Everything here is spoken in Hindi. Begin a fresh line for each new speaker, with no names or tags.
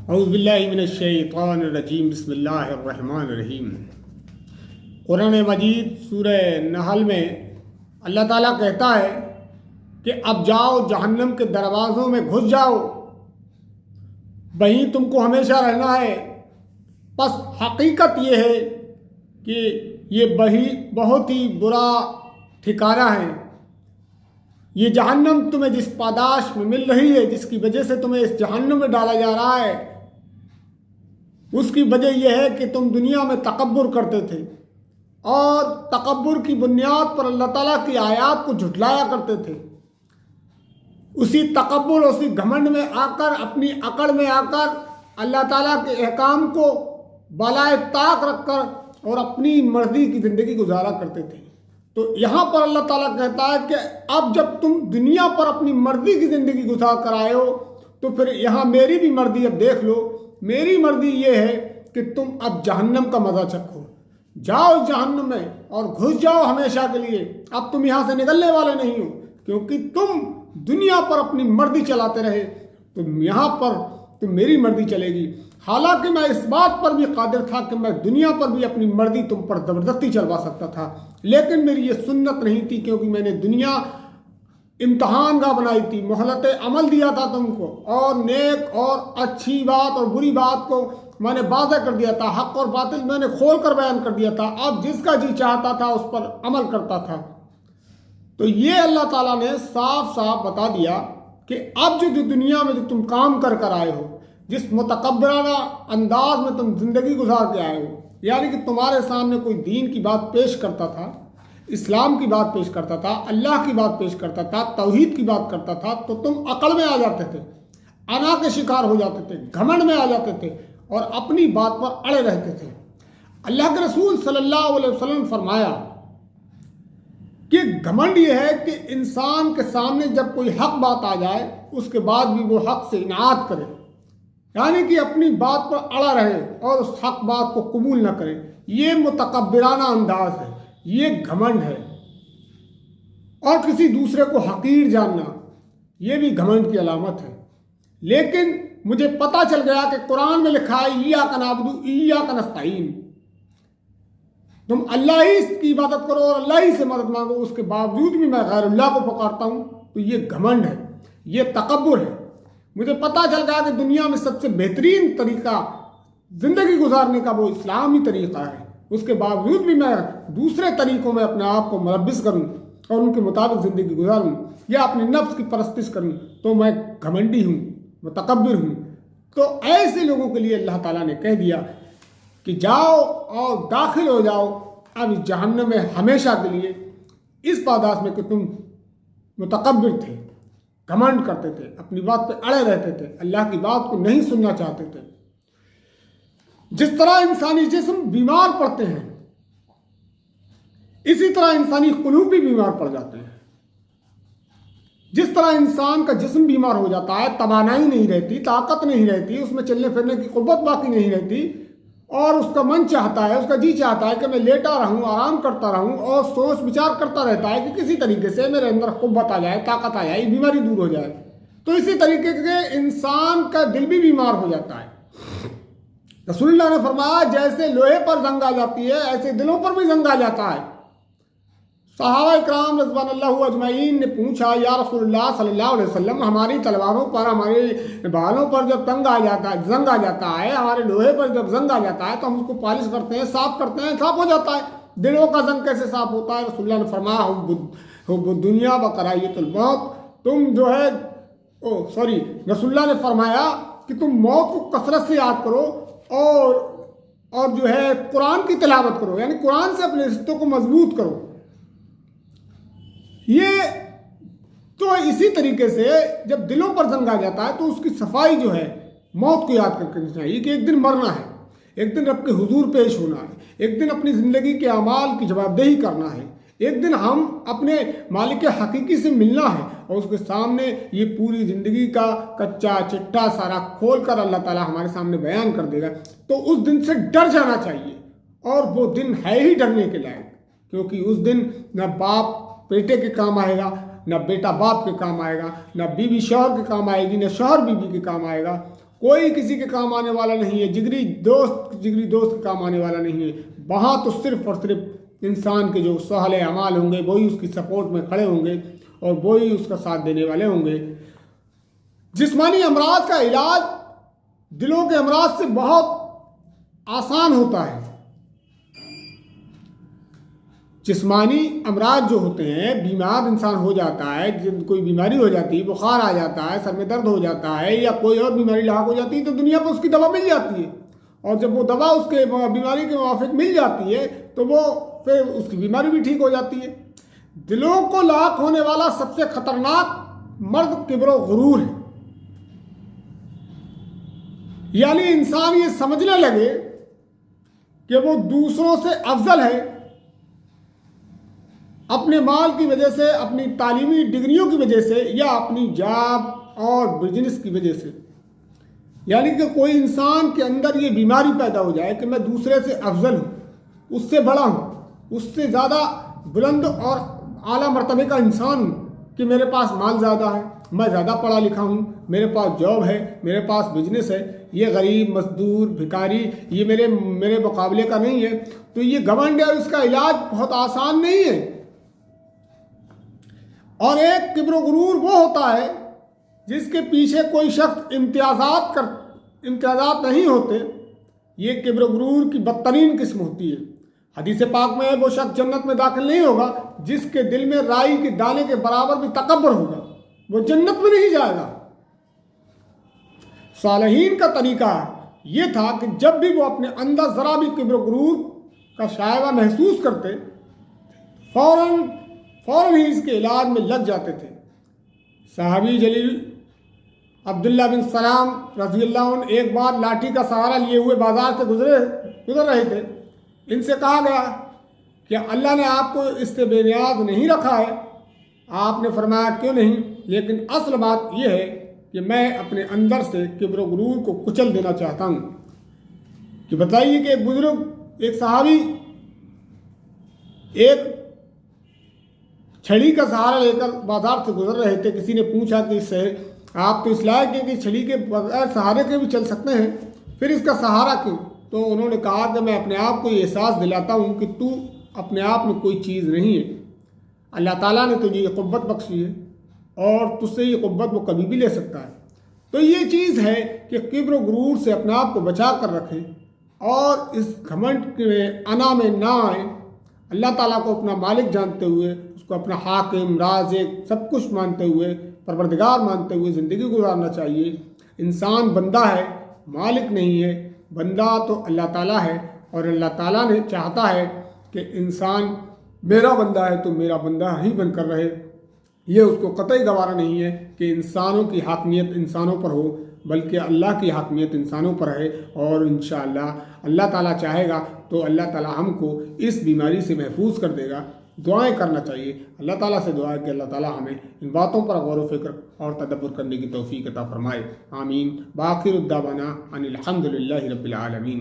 औज़ुबिल्लाहिमिनश्शैतानिर्रजीम बिस्मिल्लाहिर्रहमानिर्रहीम। कुरान मजीद सूरह नहल में अल्लाह ताला कहता है कि अब जाओ जहन्नम के दरवाज़ों में घुस जाओ, वहीं तुमको हमेशा रहना है। बस हकीकत ये है कि ये बहुत ही बुरा ठिकाना है। ये जहन्नम तुम्हें जिस पादाश में मिल रही है, जिसकी वजह से तुम्हें इस जहन्नम में डाला जा रहा है, उसकी वजह यह है कि तुम दुनिया में तकब्बुर करते थे और तकब्बुर की बुनियाद पर अल्लाह ताला की आयत को झुठलाया करते थे। उसी तकब्बुर, उसी घमंड में आकर, अपनी अकड़ में आकर अल्लाह ताला के अहकाम को बालाए ताक रखकर और अपनी मर्जी की ज़िंदगी गुजारा करते थे। तो यहाँ पर अल्लाह ताला कहता है कि अब जब तुम दुनिया पर अपनी मर्जी की ज़िंदगी गुजार कर आए हो, तो फिर यहाँ मेरी भी मर्जी अब देख लो। मेरी मर्जी ये है कि तुम अब जहन्नम का मज़ा चखो। जाओ जहन्नम में और घुस जाओ हमेशा के लिए। अब तुम यहाँ से निकलने वाले नहीं हो, क्योंकि तुम दुनिया पर अपनी मर्जी चलाते रहे। तुम यहाँ पर तो मेरी मर्जी चलेगी। हालांकि मैं इस बात पर भी कादिर था कि मैं दुनिया पर भी अपनी मर्जी तुम पर ज़बरदस्ती चलवा सकता था, लेकिन मेरी ये सुन्नत नहीं थी, क्योंकि मैंने दुनिया इम्तहान का बनाई थी, मोहलत अमल दिया था तुमको, और नेक और अच्छी बात और बुरी बात को मैंने वाज़ेह कर दिया था, हक़ और बातिल मैंने खोल कर बयान कर दिया था। अब जिसका जी चाहता था उस पर अमल करता था। तो ये अल्लाह ताला ने साफ साफ बता दिया कि अब जो दुनिया में जो तुम काम कर कर आए हो, जिस मुतकब्बराना अंदाज में तुम ज़िंदगी गुजार के आए हो, यानी कि तुम्हारे सामने कोई दीन की बात पेश करता था, इस्लाम की बात पेश करता था, अल्लाह की बात पेश करता था, तौहीद की बात करता था, तो तुम अकड़ में आ जाते थे, अना के शिकार हो जाते थे, घमंड में आ जाते थे और अपनी बात पर अड़े रहते थे। अल्लाह के रसूल सल्लल्लाहु अलैहि वसल्लम फरमाया कि घमंड ये है कि इंसान के सामने जब कोई हक बात आ जाए, उसके बाद भी वो हक से इनात करे, यानी कि अपनी बात पर अड़ा रहे और उस हक बात को कबूल न करे। ये मुतकब्बिराना अंदाज है, ये घमंड है। और किसी दूसरे को हकीर जानना, ये भी घमंड की अलामत है। लेकिन मुझे पता चल गया कि कुरान में लिखा है इय्याका नअबुदु इय्याका नस्तईन, तुम अल्लाह ही की इबादत करो और अल्लाह ही से मदद मांगो, उसके बावजूद भी मैं गैरुल्लाह को पुकारता हूँ। तो ये घमंड है, ये तकब्बुर है। मुझे पता चल गया कि दुनिया में सबसे बेहतरीन तरीका ज़िंदगी गुजारने का वो इस्लामी तरीक़ा है, उसके बावजूद भी मैं दूसरे तरीक़ों में अपने आप को मुलब्बिस करूँ और उनके मुताबिक ज़िंदगी गुजारूँ या अपने नफ्स की परस्तिश करूँ, तो मैं घमंडी हूँ, मुतकब्बिर हूँ। तो ऐसे लोगों के लिए अल्लाह ताला ने कह दिया कि जाओ और दाखिल हो जाओ अब इस जहन्नम में हमेशा के लिए, इस पादाश में कि तुम मुतकब्बिर थे, घमंड करते थे, अपनी बात पे अड़े रहते थे, अल्लाह की बात को नहीं सुनना चाहते थे। जिस तरह इंसानी जिस्म बीमार पड़ते हैं, इसी तरह इंसानी कुलूब भी बीमार पड़ जाते हैं। जिस तरह इंसान का जिस्म बीमार हो जाता है, तवानाई नहीं रहती, ताकत नहीं रहती, उसमें चलने फिरने की कुव्वत बाकी नहीं रहती, और उसका मन चाहता है, उसका जी चाहता है कि मैं लेटा रहूं, आराम करता रहूं और सोच विचार करता रहता है कि किसी तरीके से मेरे अंदर कुव्वत आ जाए, ताकत आ जाए, बीमारी दूर हो जाए। तो इसी तरीके के इंसान का दिल भी बीमार हो जाता है। रसूलुल्लाह ने फरमाया जैसे लोहे पर जंग आ जाती है, ऐसे दिलों पर भी जंग आ जाता है। सहाबा इकराम रज़ियल्लाहु अजमईन ने पूछा, या रसूलुल्लाह सल्लल्लाहु अलैहि वसल्लम, हमारी तलवारों पर, हमारे बालों पर जब जंग आ जाता है, हमारे लोहे पर जब जंग आ जाता है, तो हम उसको पॉलिश करते हैं, साफ करते हैं, साफ हो जाता है। दिलों का जंग कैसे साफ होता है? रसूलुल्लाह ने फरमाया हुब्बुद दुनिया व कराहियतुल मौत, तुम जो है रसूलुल्लाह ने फरमाया कि तुम मौत को कसरत से याद करो और जो है कुरान की तिलावत करो, यानी कुरान से अपने रिश्तों को मजबूत करो। ये तो इसी तरीके से जब दिलों पर जंग आ जाता है, तो उसकी सफाई जो है मौत को याद करनी चाहिए कि एक दिन मरना है, एक दिन रब के हुजूर पेश होना है, एक दिन अपनी ज़िंदगी के अमाल की जवाबदेही करना है, एक दिन हम अपने मालिक हकीकी से मिलना है और उसके सामने ये पूरी ज़िंदगी का कच्चा चिट्ठा सारा खोल कर अल्लाह ताला हमारे सामने बयान कर देगा। तो उस दिन से डर जाना चाहिए, और वो दिन है ही डरने के लायक, क्योंकि उस दिन न बाप बेटे के काम आएगा, न बेटा बाप के काम आएगा, न बीवी शौहर के काम आएगी, न शौहर बीवी के काम आएगा। कोई किसी के काम आने वाला नहीं है, जिगरी दोस्त के काम आने वाला नहीं है। वहाँ तो सिर्फ और सिर्फ इंसान के जो सहले अमाल होंगे वही उसकी सपोर्ट में खड़े होंगे और वही उसका साथ देने वाले होंगे। जिस्मानी अमराज का इलाज दिलों के अमराज से बहुत आसान होता है। जिस्मानी अमराज जो होते हैं, बीमार इंसान हो जाता है, कोई बीमारी हो जाती है, बुखार आ जाता है, सर में दर्द हो जाता है या कोई और बीमारी लाक हो जाती है, तो दुनिया पर उसकी दवा मिल जाती है। और जब वो दवा उसके बीमारी के मुवाफिक मिल जाती है तो वो फिर उसकी बीमारी भी ठीक हो जाती है। दिलों को लाक होने वाला सबसे खतरनाक मर्द किब्र गुरूर है। यानी इंसान ये समझने लगे कि वो दूसरों से अफजल है, अपने माल की वजह से, अपनी तालीमी डिग्रियों की वजह से या अपनी जॉब और बिजनेस की वजह से। यानी कि कोई इंसान के अंदर ये बीमारी पैदा हो जाए कि मैं दूसरे से अफजल हूँ, उससे बड़ा हूँ, उससे ज़्यादा बुलंद और आला मर्तबे का इंसान हूँ, कि मेरे पास माल ज़्यादा है, मैं ज़्यादा पढ़ा लिखा हूँ, मेरे पास जॉब है, मेरे पास बिजनेस है, ये गरीब मजदूर भिखारी ये मेरे मुकाबले का नहीं है। तो ये घमंड है और इसका इलाज बहुत आसान नहीं है। और एक किब्र गुरूर वो होता है जिसके पीछे कोई शख्स इम्तियाज़ात नहीं होते। ये किब्र गुरूर की बदतरीन किस्म होती है। हदीस पाक में है वो शख्स जन्नत में दाखिल नहीं होगा जिसके दिल में राई के दाने के बराबर भी तकब्बर होगा, वो जन्नत में नहीं जाएगा। सालिहीन का तरीका ये था कि जब भी वो अपने अंदर ज़रा भी किब्र गुरूर का शायबा महसूस करते फौरन ही इसके इलाज में लग जाते थे। साहबी जलील अब्दुल्ला बिन सलाम रज़ियल्लाहु अन्हु एक बार लाठी का सहारा लिए हुए बाजार से गुजर रहे थे। इनसे कहा गया कि अल्लाह ने आपको इससे बेनियाज नहीं रखा है। आपने फरमाया क्यों नहीं, लेकिन असल बात यह है कि मैं अपने अंदर से किब्र गुरूर को कुचल देना चाहता हूँ। कि बताइए कि एक बुजुर्ग, एक सहाबी एक छड़ी का सहारा लेकर बाजार से गुजर रहे थे। किसी ने पूछा कि इससे आप तो इस लायक हैं कि छड़ी के बगैर सहारे के भी चल सकते हैं, फिर इसका सहारा क्यों? तो उन्होंने कहा कि मैं अपने आप को ये एहसास दिलाता हूँ कि तू अपने आप में कोई चीज़ नहीं है। अल्लाह ताला ने तुझे ये क़ुव्वत बख्शी है और तुझसे ये क़ुव्वत वो कभी भी ले सकता है। तो ये चीज़ है कि किब्र गुरूर से अपने आप को बचा कर रखें और इस घमंड के अना में ना आए। अल्लाह ताला को अपना मालिक जानते हुए, उसको अपना हाकिम राज़िक सब कुछ मानते हुए, परवरदिगार मानते हुए ज़िंदगी गुजारना चाहिए। इंसान बंदा है, मालिक नहीं है। बंदा तो अल्लाह ताला है और अल्लाह ताला ने चाहता है कि इंसान मेरा बंदा है तो मेरा बंदा ही बनकर रहे। ये उसको कतई गवारा नहीं है कि इंसानों की हाकमियत इंसानों पर हो, बल्कि अल्लाह की हाकमियत इंसानों पर है। और इंशाअल्लाह अल्लाह ताला चाहेगा तो अल्लाह ताला हमको इस बीमारी से महफूज कर देगा। दुआएं करना चाहिए, अल्लाह ताला से दुआ है कि अल्लाह ताला हमें इन बातों पर गौर व फिक्र और तदब्बुर करने की तौफीक अता फरमाए। आमीन। बाखिर उद्दावाना अनिल हम्दुलिल्लाहि रब्बिल आलमीन।